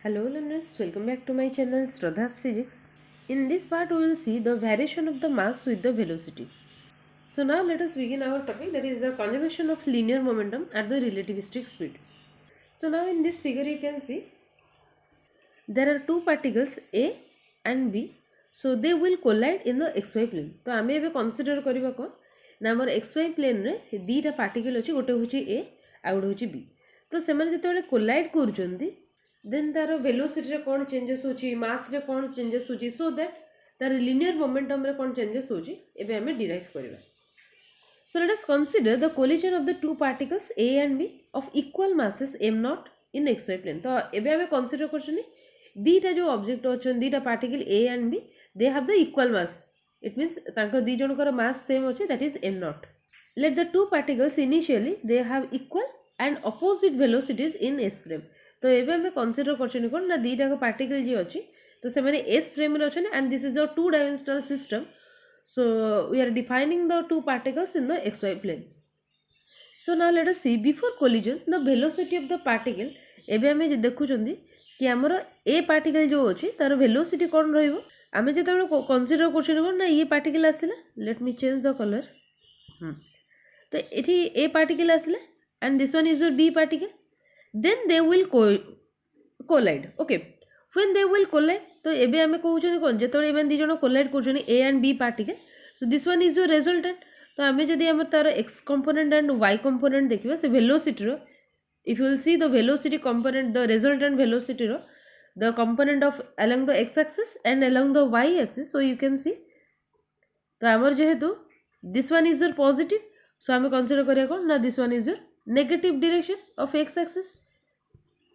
Hello learners, welcome back to my channel Shraddha's Physics. In this part we will see the variation of the mass with the velocity. So now let us begin our topic, that is the conservation of linear momentum at the relativistic speed. So now in this figure you can see there are two particles A and B. So they will collide in the xy plane. तो आमे एबे consider करिबा कोन ना हमर xy plane रे दीटा particle अछि, गोटे होछि A आ गोटे होछि B. तो से माने जते collide करजंदी then तार velocity रे कोन changes होछि, mass रे कोन changes होछि, so that तार linear momentum रे कोन changes होछि एबे आमे derive करिबा. So let us consider the collision of the two particles A and B of equal masses m0 in xy plane. तो एबे आमे consider करछनी दीटा जो ऑब्जेक्ट अछन दीटा particle A and B, they have the equal mass. It means तांको दी जनकर mass same अछि, that is m0. Let the two particles initially they have equal and opposite velocities in s frame. तो एबे हमें consider करछनी कोन ना दीटा को particle जे अछि तो से माने s frame रे अछन and this is a two dimensional system. So we are defining the two particles in the xy plane. So now let us see before collision the velocity of the particle. एबे हमें देखु चंदी कि हमर ए particle जो अछि तार velocity कोन रहइबो. आमे जेते कंसीडर करछन कोन ना ये पार्टिकल आसिला, let me change the colour. तो एठी ए पार्टिकल आसिला and this one is your B particle, then they will collide. Okay, when they will collide तो एबे हमें कहउछन कोन जेतोळे एमन दी जण collide करछन A and B particle, so this one is your resultant. तो आमे जदी हमर तार x component and y component देखिबा से velocity row, if you will see the velocity component, the resultant velocity ro, the component of along the x axis and along the y axis, so you can see तो आमर जेहेतु this one is your positive, so आमे consider करिया कोन ना this one is your negative direction of x axis,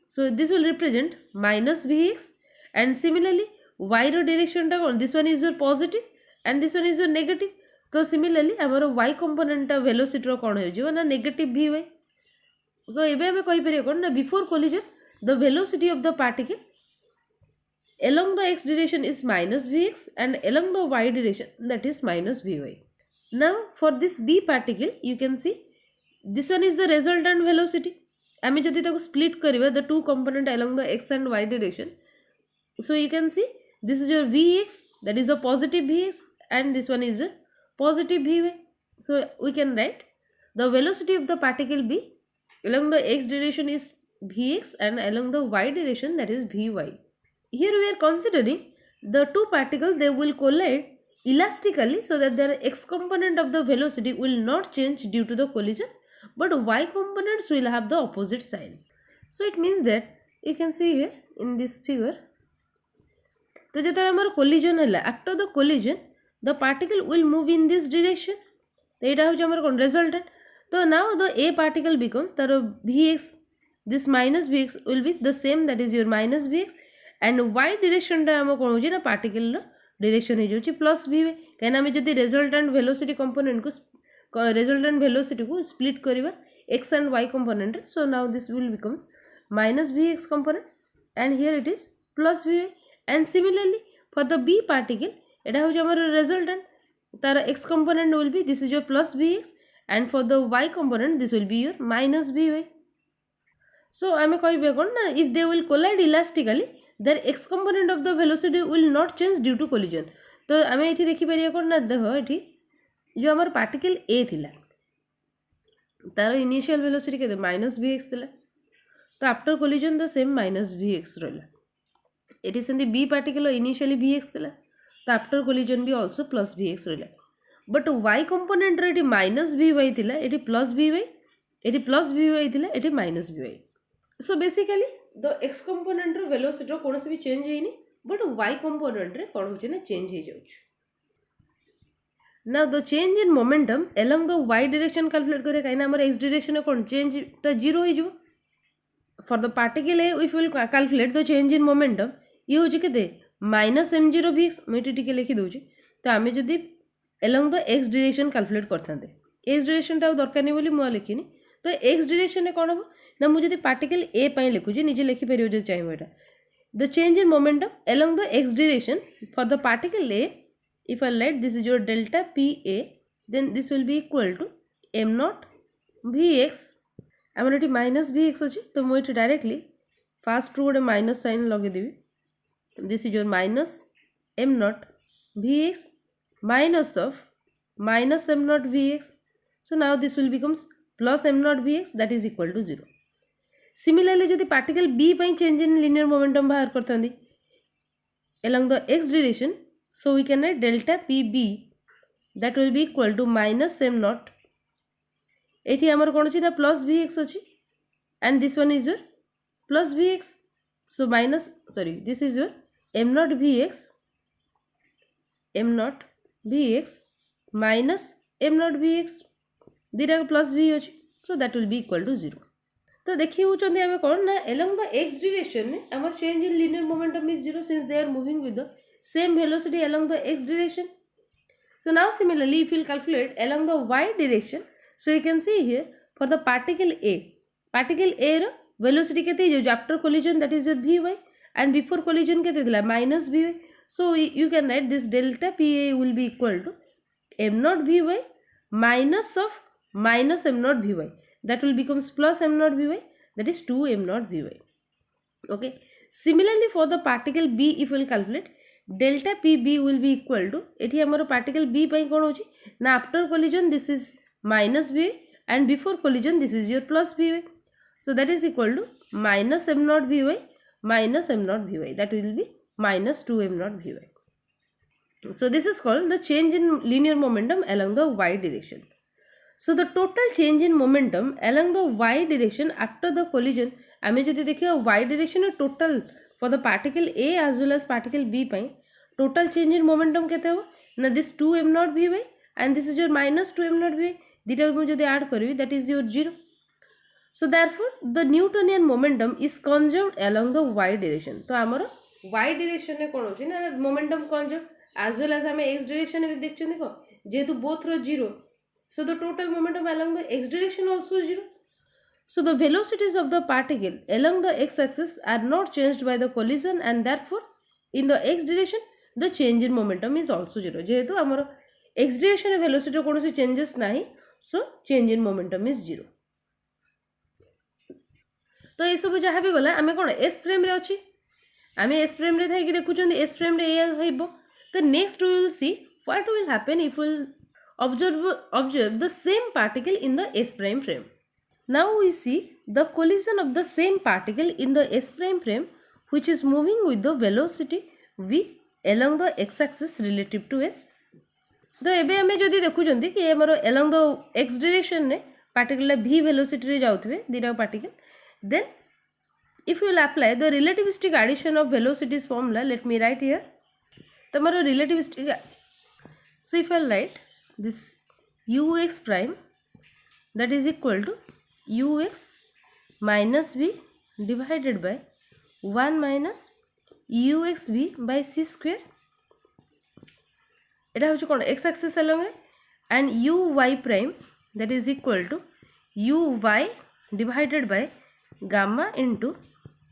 so this will represent minus vx, and similarly y ro direction ta cone, this one is your positive and this one is your negative, तो similarly आमर y component ta velocity ro कोन हो जिवो ना negative vy. So एबे हमें कहि परिया कोन ना before collision the velocity of the particle along the x direction is minus vx and along the y direction that is minus vy. Now for this B particle you can see this one is the resultant velocity. आमे जदि ताको split करिबा the two component along the x and y direction, so you can see this is your vx, that is the positive vx, and this one is the positive vy. So we can write the velocity of the particle B along the x direction is vx and along the y direction that is vy. Here we are considering the two particles, they will collide elastically so that their x component of the velocity will not change due to the collision, but y components will have the opposite sign. So it means that you can see here in this figure, तो जेतले हमर collision हला, after the collision the particle will move in this direction, तो एटा हो हमर कोन resultant. So now the A particle become तार Vx, this minus Vx will be the same, that is your minus Vx, and y direction टा हम कोन होची ना particle रो direction हे जोची plus Vy. काहे ना हम जदी resultant velocity component को resultant velocity को split करिबा x and y component, so now this will becomes minus Vx component and here it is plus Vy. And similarly for the B particle एटा होची हमर resultant, तार x component will be this is your plus Vx, and for the y component this will be your minus Vy. So I am कहिबे कोन ना if they will collide elastically their x component of the velocity will not change due to collision. तो आमे एठी देखि परिया कोन ना देखो एठी जो हमर पार्टिकल A थिला तार इनिशियल वेलोसिटी केते minus vx थिला, तो after collision the same minus vx रहला. एठी सेंदी B पार्टिकल इनिशियली vx थिला, तो आफ्टर कोलिजन भी also plus vx रहला. बट y component रे एटी minus vy थिला, एटी plus vy, एटी plus vy थिला, एटी minus vy. So basically the x component रो velocity रो कोनोसी भी चेंज हेइनी, बट y component रे कोन होचे ना चेंज हे जाउछ. Now the change in momentum along the y direction calculate करे, काहे ना हमर x direction रे कोन चेंज ता 0 हे जिवो. For the particle A if we will calculate the change in momentum, ये होचे केते minus m0 vx, मेटी टिके लिखि दोउची. तो आमे जदी along the x direction calculate करथांते, x direction टा दरकार नै बोली मु लिखिनी, तो x direction रे कोन हो ना मु जदी पार्टिकल A पय लिखुची निजे लिखि परियो जे चाहिबो एटा, the change in momentum along the x direction for the particle A, if I let this is your delta PA, then this will be equal to m0 vx. आमर एटी minus vx अछि, तो मु eighty directly first रू गोटे minus sign लगेदेवी. This is your minus m naught Vx minus of minus m naught Vx. So now this will becomes plus m naught Vx, that is equal to 0. Similarly, যদি particle B ପାଇଁ change in linear momentum बाहर करथांदी along the x direction, so we can write delta Pb, that will be equal to minus m naught. एठी हमर कोन अछि ना plus Vx अछि, and this one is your plus Vx. So minus, sorry, this is your m naught Vx minus m naught Vx, दीटा plus V अछि, so that will be equal to 0. तो देखिए होचंदी हमें कोन ना along the x direction our change in linear momentum is 0, since they are moving with the same velocity along the x direction. So now similarly if you calculate along the y direction, so you can see here for the particle A row velocity केते जो after collision, that is your Vy, and before collision केते दिला minus Vy. So you can write this delta Pa will be equal to m naught Vy minus of minus m naught Vy, that will becomes plus m naught Vy, that is 2 m naught Vy. Okay. Similarly for the particle B, if we will calculate delta Pb will be equal to, एठी हमरो particle B पई कोन होची ना after collision this is minus Vy, and before collision this is your plus Vy. So that is equal to minus m naught Vy minus m naught Vy, that will be minus 2 m naught Vy. So this is called the change in linear momentum along the y direction. So the total change in momentum along the y direction after the collision, आमे जदि देखियो y direction total for the particle A as well as particle B पई total change in momentum केते हो ना this 2 m naught Vy, and this is your minus 2 m naught Vy, दीटा को जदि add करबी that is your 0. So therefore the Newtonian momentum is conserved along the y direction. तो हमर y direction ने कोन होची ना momentum conserved, as well as हमें x direction में देखछन देखो जेतु both row 0, so the total momentum along the x direction also 0. So the velocities of the particle along the x axis are not changed by the collision, and therefore in the x direction the change in momentum is also 0. जेतु हमर x direction velocity रो कोनोसी changes नाही, so change in momentum is 0. तो ये सब जहाँ भी गला आमे कोन s फ्रेम रे अछि, आमे s फ्रेम रे थाई कि देखुचंदी s फ्रेम रे एया हेबो. तो next we will see what will happen if we will observe the same particle in the s prime frame. Now we see the collision of the same particle in the s prime frame which is moving with the velocity v along the x axis relative to s. तो एबे हमें जदि देखुचंदी कि हमरो along the x direction ने particle v velocity रे जाउथबे दीटा particle, then if you will apply the relativistic addition of velocities formula, let me write here. तमरो relativistic, so if I write this ux prime, that is equal to ux minus v divided by 1 minus uxv by c square. एटा होची कोन x axis along रे, and uy prime, that is equal to uy divided by gamma into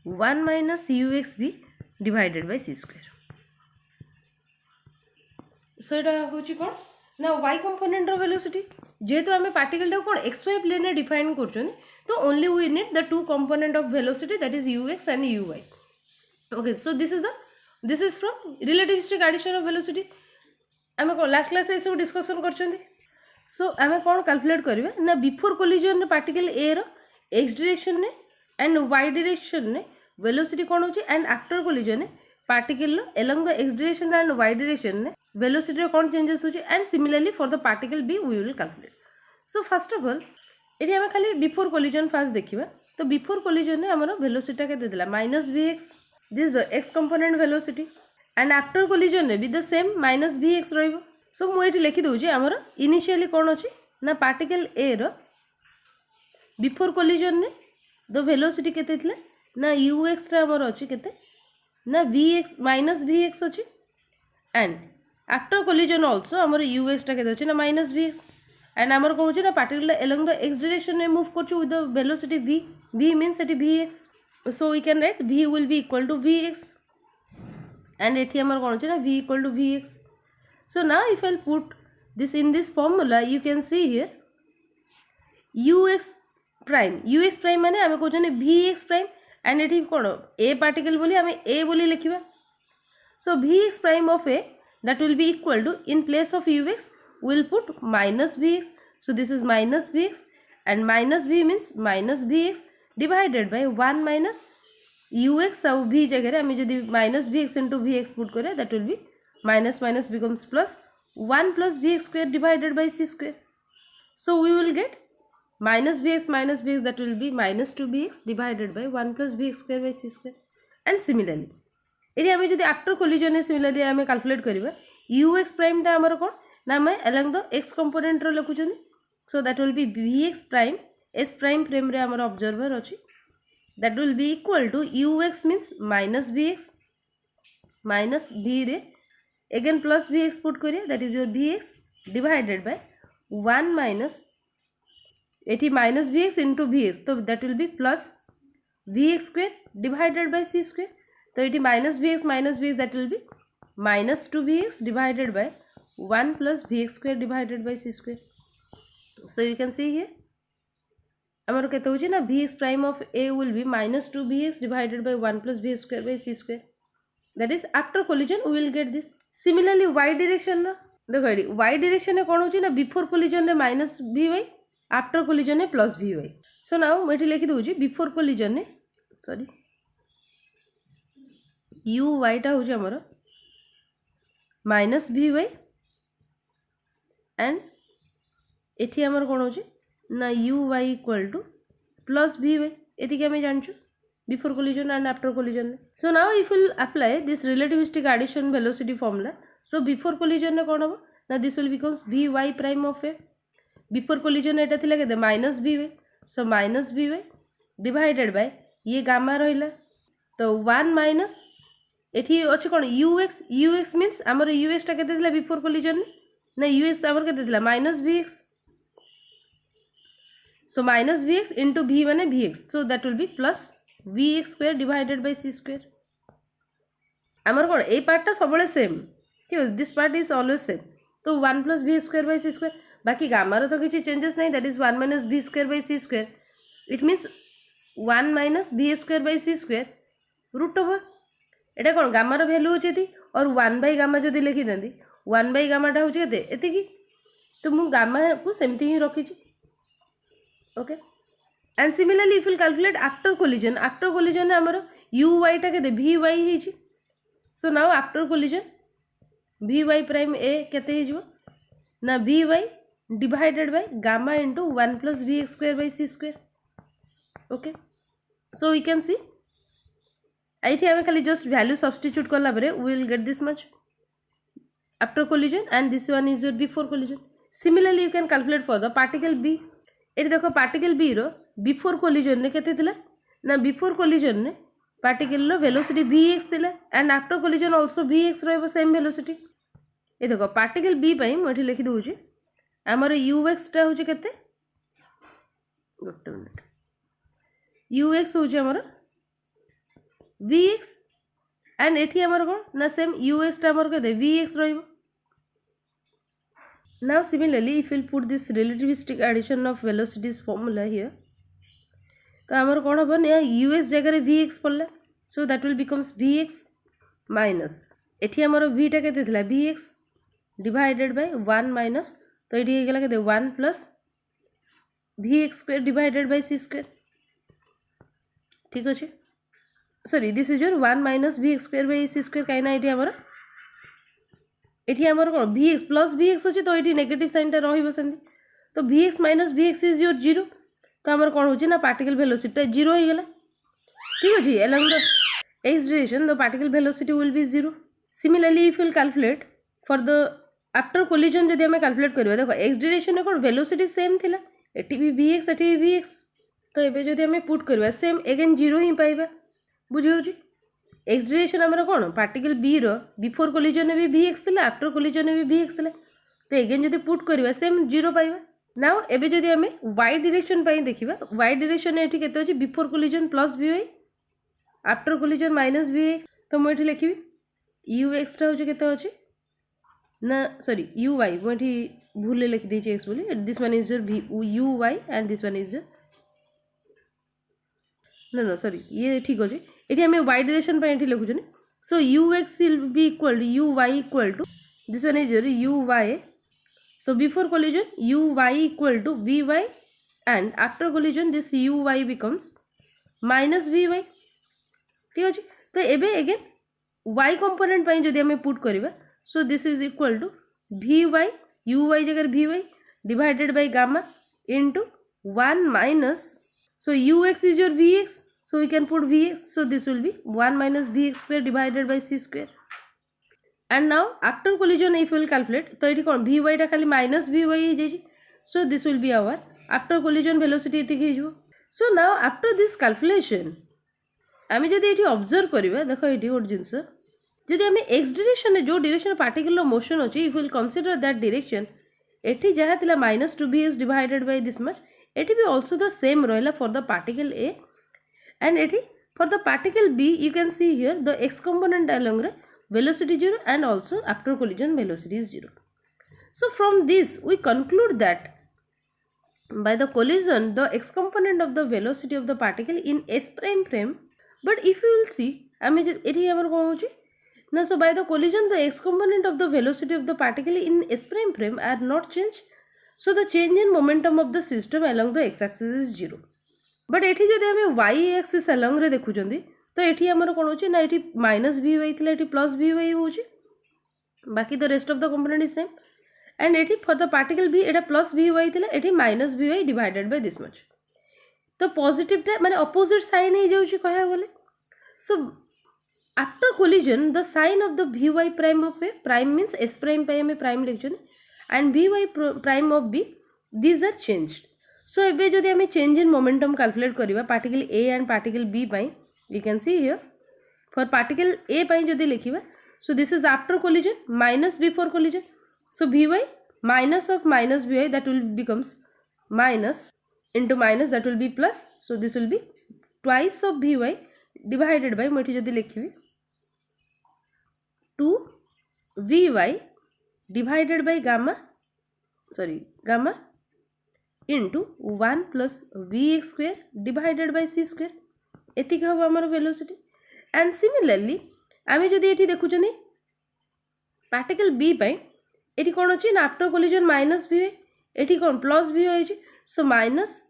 1 minus uxv divided by c square. So एटा होची कोन ना y component रो velocity, जेहेतु हमें particle टा कोन xy plane रे define करछन, तो only we need the two component of velocity, that is ux and uy. Okay, so this is from relativistic addition of velocity. आमे को लास्ट क्लास ए सब discussion करछन. सो आमे कोन कैलकुलेट करबे ना बिफोर कोलिजन पार्टिकल ए रो x direction ने and y direction ने velocity कोन होची, एंड आफ्टर कोलिजन पार्टिकल रो along the x direction and y direction ने वेलोसिटी रो कोन चेंजेस होची, and similarly for the particle b we will calculate. So first of all एठी आमे खाली बिफोर कोलिजन फास्ट देखिबा. तो बिफोर कोलिजन ने हमरो वेलोसिटी के देला -vx, this is the x component velocity, and after collision ने भी द सेम -vx रहइबो. सो मु एठी लिखि दउची हमरो इनिशियली कोन अछि ना पार्टिकल ए रो बिफोर कोलिजन ने द वेलोसिटी केते थिले ना ux रा हमरो अछि केते ना vx -vx अछि, एंड आफ्टर कोलिजन आल्सो हमरो ux टा केते अछि ना -vx, एंड हमरो कोन अछि ना particle along the x direction में मूव करछु with the velocity v means एटी vx. So we can write v will be equal to vx, and एठी हमर कोन अछि ना v equal to vx. So now if I'll put this in this formula, you can see here ux prime माने हमें कहछन vx prime, and eighty कौन ए particle बोली आम ए बोली लिखा. So Vx prime of A that will be equal to, in place of Ux we will put minus Vx. So this is minus Vx and minus V means minus Vx divided by 1 minus Ux. So V जगह आम जो minus Vx into Vx put करें that will be minus minus becomes plus 1 plus Vx square divided by C square. So we will get minus Vx that will be minus 2Vx divided by 1 plus Vx square by C square. And similarly ये आम जो after collision similarly आम calculate करवा ux prime टा आमर कौन ना आम अलोंग द x कंपोनेंट रो लिखुछन. So that will be vx prime s prime frame रे आमर ऑब्जर्वर अछि that will be equal to ux means minus vx minus v रे अगेन प्लस vx पुट करिए that is your vx divided by 1 minus एटी minus vx into vx. तो that will B plus vx square divided by c square. तो it minus vx that will be minus 2vx divided by 1 plus vx square divided by c square. So you can see here amar kete hoji na vx prime of A will be minus 2vx divided by 1 plus vx square by c square. That is after collision we will get this. Similarly y direction na देखो y direction ने कौन होची ना before collision ने minus vy after collision ने plus vy. So now मैं लिखि दोची before collision ने sorry यू वाईटा हूँ आमर minus v Y and eighty आमर कौन हो ना u y equal to plus v y ये आम जानचु before collision and after collision. So now if will apply this relativistic addition velocity formula. So before collision ने कौन हम ना this will becomes v y prime of A. Before collision एटा थिला केते minus v y. So minus v y divided by ये gamma रहिला तो 1 माइनस एठी अछि कोन ux मींस हमर ux टा केते दिला बिफोर कोलिजन ना ux हमर केते दिला minus vx. So minus vx into v माने vx. So that will B plus vx square divided by c square. हमर कोन ए पार्ट टा सबले सेम ठीक है. This part is always same. तो 1 plus v square by c square बाकी gamma रो तो किछि चेंजेस नहीं. That is 1 minus v square by c square. It means 1 minus v square by c square root over एटा कौन गामार value होती और 1 by gamma जदि लिखी दी 1 बाई गामाटा हूँ एति. तो मुझ गामा को सेमती ही रखी. Okay and similarly if will calculate after collision आमर यू वाईटा के v y. So now after collision v y prime A केते ना v y divided by gamma into 1 plus v x square by c square. Okay so we can see ये आम खाली just value substitute कला we will get this much after collision and this one is your before collision. Similarly you can calculate for the particle B. ये देखो particle B रो before collision ने केते थिला ना बिफोर कोलिजन ने particle रो वेलोसिटी vx थिला and after collision also vx रहबो सेम वेलोसिटी. ये देखो पार्टिकल बी पई मोठी लिखि दोउची हमर ux टा होची केते गोटे मिनिट ux होची हमर vx एंड एठी हमर कोन ना सेम ux टा हमर केते vx रहइबो. Now similarly if will put this relativistic addition of velocities formula here तो हमर कोन हबो ना us जगह रे vx पड़ला. सो that will becomes vx minus एठी हमर v टा केते थिला vx डिवाइडेड बाय 1 माइनस तो एठी हे गेला केते 1 plus vx square divided by c square. ठीक अछि. Sorry this is your 1 minus vx square by c square काई ना एठी हमर कोन vx प्लस vx अछि तो एठी नेगेटिव साइन ता रहिबो सेंती. तो vx minus vx is your 0. तो हमर कोन होची ना पार्टिकल वेलोसिटी 0 हो गेला. ठीक अछि. Along the x direction the particle velocity will be 0. Similarly if will calculate for the after collision जदि हमें कैलकुलेट करबा देखो x डायरेक्शन में कोन वेलोसिटी सेम थिला एठी भी vx एठी भी vx. तो एबे जदि हमें पुट करबा सेम अगेन 0 ही पाइबा. बुझियोची एक्स डायरेक्शन आमर कौन पार्टिकल बी रो बिफोर कोलिजन भी vx थिला आफ्टर कोलिजन भी vx थिला. तो अगेन जदि पुट करबा सेम 0 पाइबा. नाउ एबे जदि हमें y डायरेक्शन पई देखिबा y डायरेक्शन एठी केते होची before collision plus vy after collision minus vy. तो मैं एठी लिखिबी ux टा होची केते होची ना सॉरी uy मैं एठी भूल लिख देची x बोली. This one is your uy and this one is your no no sorry ये ठीक अच्छे ये आम y डायरेक्शन पे लिखुचे so ux will be equal to uy equal to this one is your uy so before collision uy equal to vy and after collision this uy becomes minus vy ठीक अच्छे तो एबे again y component पाई जदि हमें put करबा so this is equal to vy uy जगह vy divided by gamma into 1 minus so ux is your vx so we can put vx so this will be 1 minus vx square divided by c square and now after collision if we will calculate तो ये कौन vy टा खाली minus vy हो जाइए so this will be our after collision velocity एतिक हो so now after this calculation आम जब ये ऑब्जर्व करवा देख ये गोटे जिनस जदि आम एक्स डायरेक्शन में जो डायरेक्शन पार्टिकल मोशन अच्छी if will consider that direction एठी जहाँ थिला minus two B x divided by this much एठी भी ऑल्सो द सेम रहा for the particle A and एठी for the particle B you can see here the x component along रे velocity 0 and also after collision velocity is 0. So from this we conclude that by the collision the x component of the velocity of the particle in s prime frame but if you will see आम ये आमर कौन हो ना so by the collision the x component of the velocity of the particle in s prime frame are not changed so the change in momentum of the system along the x axis is 0 but एठी जदि आम y axis along रे देखुचंदी तो ये आमर कौन हो ना ये माइनस भी वाई थी ये प्लस भी वाई हो बाकी the rest of the component is same and ये फॉर द पार्टिकल भी ये प्लस भी वाई थी ये minus v y divided by this much तो पॉजिटिव टा माने अपोजिट साइन हो जाउची कहया गले so after collision the sign of the v y prime of A prime means S prime पे हमें प्राइम लिखछन and v y prime of B these are changed सो एबे जदि हमें चेंज इन मोमेंटम कैलकुलेट करबा particle A and particle B पई you can see here for particle A पाई जदि लिखिबा so this is after collision minus before collision so vy minus of minus vy that will becomes minus into minus that will be plus so this will be twice of vy divided by मोठी जदि लिखिबी 2 vy divided by gamma into 1 plus vx square divided by c square एतिक हम आमर velocity and similarly आम जदि ये देखुं particle B पाई ये कौन अच्छी ना आफ्टर कोलिजन माइनस भी ये कौन प्लस भी हो so minus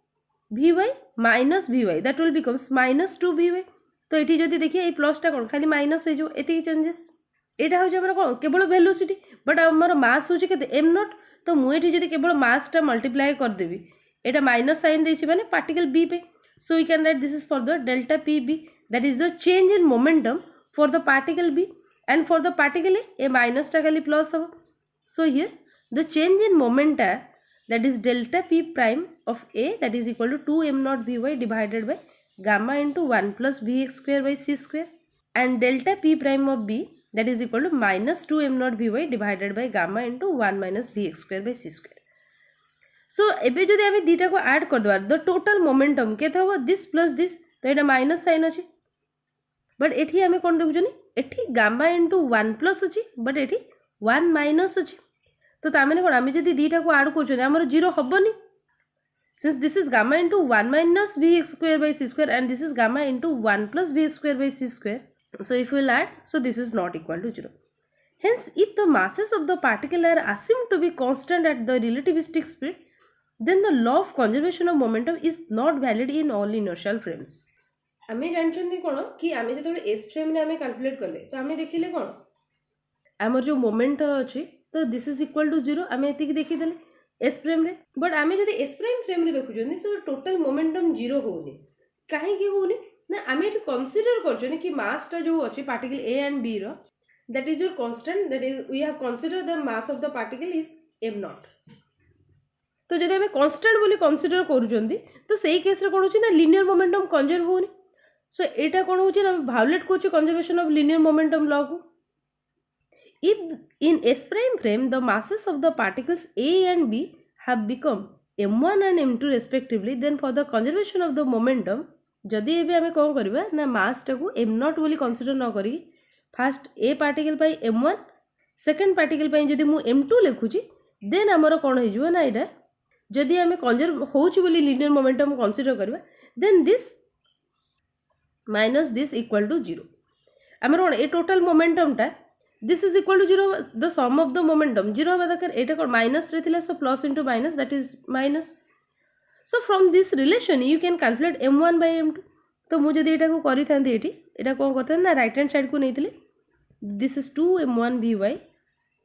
v y minus v y that will becomes minus two v y तो ये जब देखिए ये प्लसटा कौन खाली माइनस हो चेंजेस यहाँ हूँ कौन केवल वेलोसिटी बट आमर मास हूँ के एम नॉट तो मुझे जब केवल मासटा मल्टीप्लाई करदेवी यहाँ माइनस साइन देछि माने पार्टिकल बी पे so we can write this is for the delta pb that is the change in momentum for the particle b and for the particle a minus ta khali plus habo so here the change in momenta that is delta p prime of a that is equal to 2 m naught vy divided by gamma into 1 plus vx square by c square and delta p prime of b that is equal to minus 2 m naught vy divided by gamma into 1 minus vx square by c square सो एबे जदि आम दीटा को add कर दवा the total momentum केते हो this plus this तो ये माइनस साइन अच्छी बट एठी आम कौन देखुन एठी गामा इंटू 1 प्लस अच्छी बट एठी 1 माइनस अच्छी तो तामेने कौन आम जदि दीटा को ऐड कर आमर जीरो हेनी since this is gamma into 1 minus v x square by c square and this is gamma into 1 plus v x square by c square so if will add so this is not equal to zero hence if the masses of the particle are assumed to be constant at the relativistic speed then the law of conservation of momentum is not valid in all inertial frames आमे जानछन्ती कोन कि आमे जतबे s frame रे आमे calculate करले तो आमे देखिले कोन हमर जो मोमेंट अछि तो दिस इज इक्वल टू 0 आमे एतिक देखि देले s फ्रेम रे बट आमे जदि s प्राइम फ्रेम रे देखुछन्ती तो टोटल मोमेंटम 0 होउनी काहे कि होउनी ना आमे एटी कंसीडर करछनी कि मास टा जो अछि पार्टिकल a एंड b रो that is your constant that is we have considered the mass of the particle is m naught तो जब आम कन्स्टाट बोली कनसीडर करूँ तो सही केस कौन हो लिनियर मोमेंटम कंजर्व होनी सो यहाँ कौन हो भायोलेट कर conservation of linear momentum law को if in S prime frame the masses of the particles a and b have become m1 and m2 respectively then for the conservation of the momentum जदि एबे आमे कौन करबा ना मास टाको m not बोली consider न करी फास्ट ए पार्टिकल पाई m1 सेकंड पार्टिकल पाई जदि मु m2 लिखुची देन हमर कौन हो जिवो ना एटा जदि आमे कंजर्व होउची बोली लिनियर मोमेंटम कंसीडर करबा then this minus this equal to 0. आमर कौन ए टोटल मोमेंटम टा this is equal to 0, the sum of the momentum 0 हवा दरकार एटा कौन माइनस रे थिला, so plus into minus, that is minus. So from this relation you can calculate m1 by m2. तो मु जदि एटा को करि थांती एटी एटा कोन करते ना राइट हैंड साइड को नेथिले, this is 2 m1 vy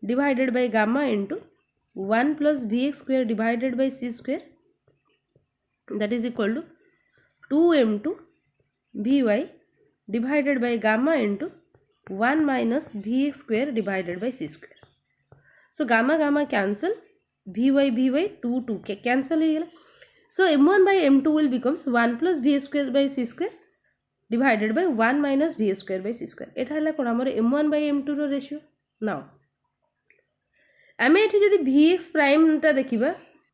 divided by gamma into 1 plus vx square divided by c square, that is equal to 2 m2 vy divided by gamma into 1 minus vx square divided by c square. So gamma gamma cancel, vy 2 2 cancel हो गया. So m1 by m2 will becomes 1 plus v square by c square divided by 1 minus v square by c square. एटा हला कोन हमर m1 by m2 row ratio. Now आमे एठी जदि vx prime ता देखिबा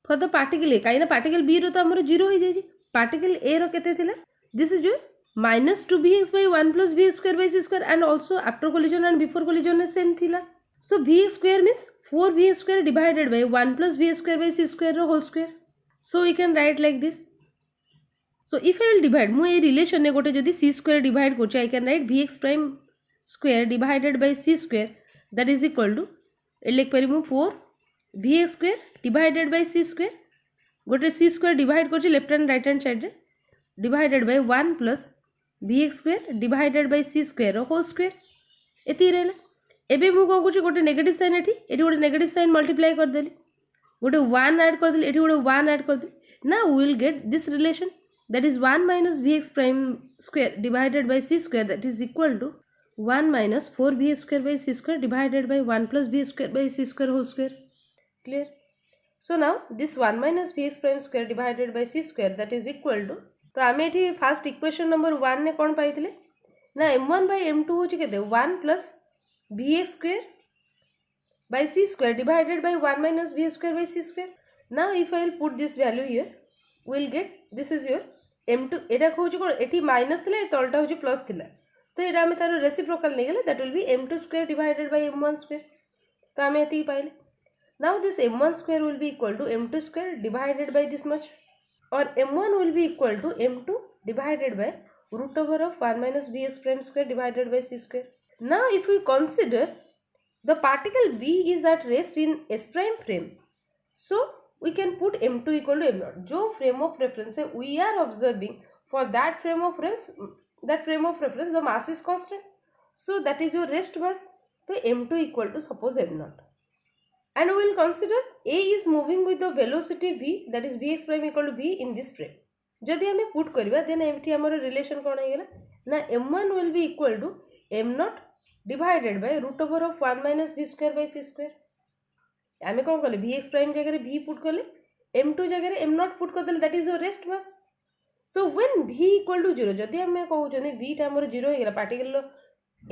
for the particle a, काइना particle b रो तो हमर 0 हो जाई. पार्टिकल a रो केते थिला, this is your minus 2vx by 1 plus v square by c square, and also after collision and before collision is same thila. So vx square means 4vx square divided by 1 plus v square by c square ro whole square. So we can write like this. So if I will divide, mu ei relation ne gote jodi c square divide korchi, I can write vx prime square divided by c square, that is equal to like pari mu 4 vx square divided by c square, gote c square divide korchi left and right hand side re, divided by 1 plus vx square divided by c square whole square. एति रहला. एबे मु कोन कुछ गोटे negative sign एठी गोटे negative sign multiply कर देली, गोटे 1 ऐड कर देली, एठी गोटे 1 ऐड कर देली. Now we will get this relation, that is 1 minus vx prime square divided by c square, that is equal to 1 minus 4vx square by c square divided by 1 plus v square by c square whole square. Clear? So now this 1 minus vx prime square divided by c square, that is equal to, तो आमे एठी first equation number 1 ने कोन पाइथिले ना m1 by m2 होची केते 1 plus vx square by c square divided by 1 minus v square by c square. Now if I will put this value here, we will get this is your m2. एटा होची कोन एठी minus थिला, तलटा होची plus थिला, तो एटा आमे तारो reciprocal नै गेले, that will be m2 square divided by m1 square. तो आमे एती पाइले. Now this m1 square will be equal to m2 square divided by this much, or m1 will be equal to m2 divided by root over of 1 minus vs prime square divided by c square. Now if we consider the particle b is at rest in s prime frame, so we can put m2 equal to m0. जो frame of reference है we are observing, for that frame of reference the mass is constant, so that is your rest mass. So m2 equal to suppose m0, and we will consider a is moving with the velocity v, that is vx prime equal to v in this frame. जदि हमें put करबा then एठी हमर relation कोन हे गेला ना m1 will be equal to m0 divided by root over of 1 minus v square by c square. हमें कोन करले vx prime जगह रे v पुट करले, m2 जगह रे m0 पुट कर देले, that is your rest mass. So when v equal to 0, जदि हमें कहू जने v टा हमर 0 हे गेला, पार्टिकल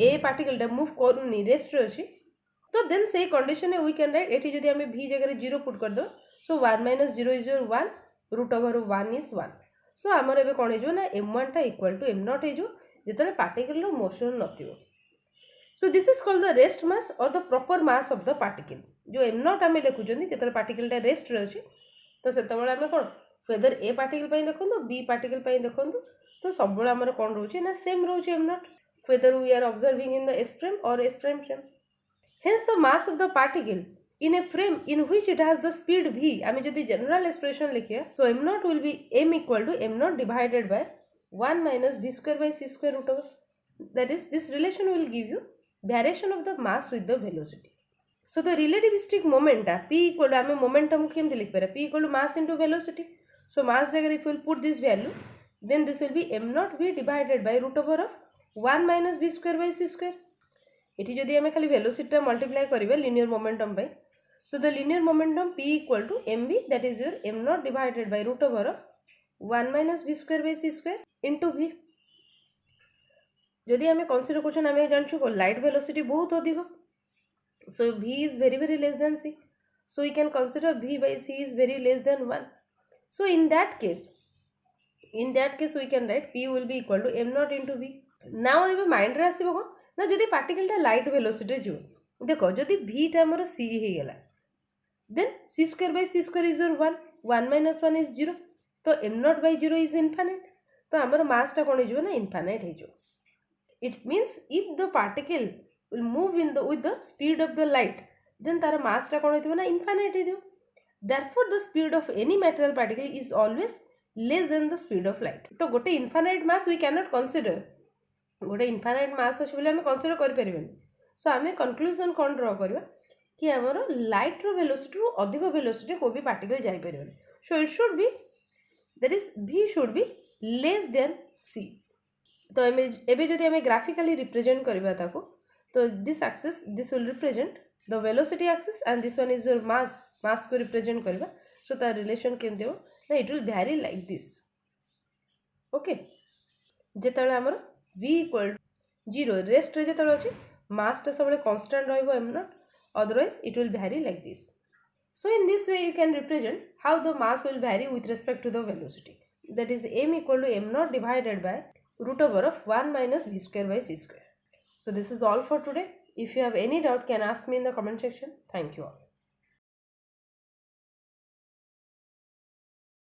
a पार्टिकल टा मूव करनी रेस्ट रे अछि, तो देन से कंडीशन है वी कैन राइट एठी जदि हमें v जगह रे 0 पुट कर दो, सो 1 minus 0 is your 1, root over 1 is 1. सो हमर एबे कोन हे जो ना m1 टा इक्वल टू m0 हे जो जेतले पार्टिकल रो मोशन नथियो. So this is called the rest mass और the proper mass of the particle. जो m0 हमें लिखु जंदी जेतले पार्टिकल टा रेस्ट रे अछि, तो सेतबेला हमें कोन फेदर a पार्टिकल पई देखंदो b पार्टिकल पई देखंदो, तो सबबेला हमर कोन रहउची ना same रहउची m0, whether we are observing in the s prime or s prime frame. Hence the mass of the particle in a frame in which it has the speed v, आमे जदि general expression लिखिया, so m0 will be m equal to m0 divided by 1 minus v square by c square root over, that is this relation will give you variation of the mass with the velocity. So the relativistic moment p equal to, आमे momentum केमति लिख पारे, p equal to mass into velocity. So mass जगह if you will put this value, then this will be m0 v divided by root over of 1 minus v square by c square. इठी जदि हमें खाली velocity टा multiply करिवे linear momentum by, so the linear momentum p equal to mv, that is your m0 divided by root over 1 minus v square by c square into v. जदि हमें consider करछन हमें जानछु को light velocity बहुत अधिक, so v is very less than c, so we can consider v by c is very less than 1. So in that case we can write p will be equal to m0 into v. Now एबे mind रे आसीबो कोन ना जदि particle टा light velocity जो देखो जदि v टा हमर c हे गेला, then c square by c square is your 1 minus 1 is 0, तो m0 by 0 is infinite. तो आमर मासटा कौन हो ना इनफाइनाइट हो। It means if the particle will move in the with the speed of the light then तार मासटा कौन हो ना इनफाइनाइट हो। Therefore the speed of any material particle is always less than the speed of light. तो गोटे infinite mass we can not consider, गोटे infinite mass अच्छे बोले आम कंसीडर करें। सो आम कनक्लूजन कौन ड्र करवा कि आमर लाइट रो वेलोसिटी रू अधिक वेलोसिटी कोई भी पार्टिकल जापर। So it should be that is v should be less than c। तो एबे जदि आम ग्राफिकली रिप्रेजेंट करवा ताको तो this axis this will represent the velocity axis and this one is your मास को रिप्रेजेंट करवा। सो तार रिलेशन केमती हो ना it will Bhairi like this. Okay जेतले आमर v इक्वल 0 रेस्ट रे जेतले अछि मासटा सब कांस्टेंट रहइबो m not, otherwise it will vary like this. So in this way you can represent how the mass will vary with respect to the velocity, that is m equal to m naught divided by root over of 1 minus v square by c square. So this is all for today. If you have any doubt can ask me in the comment section. Thank you all.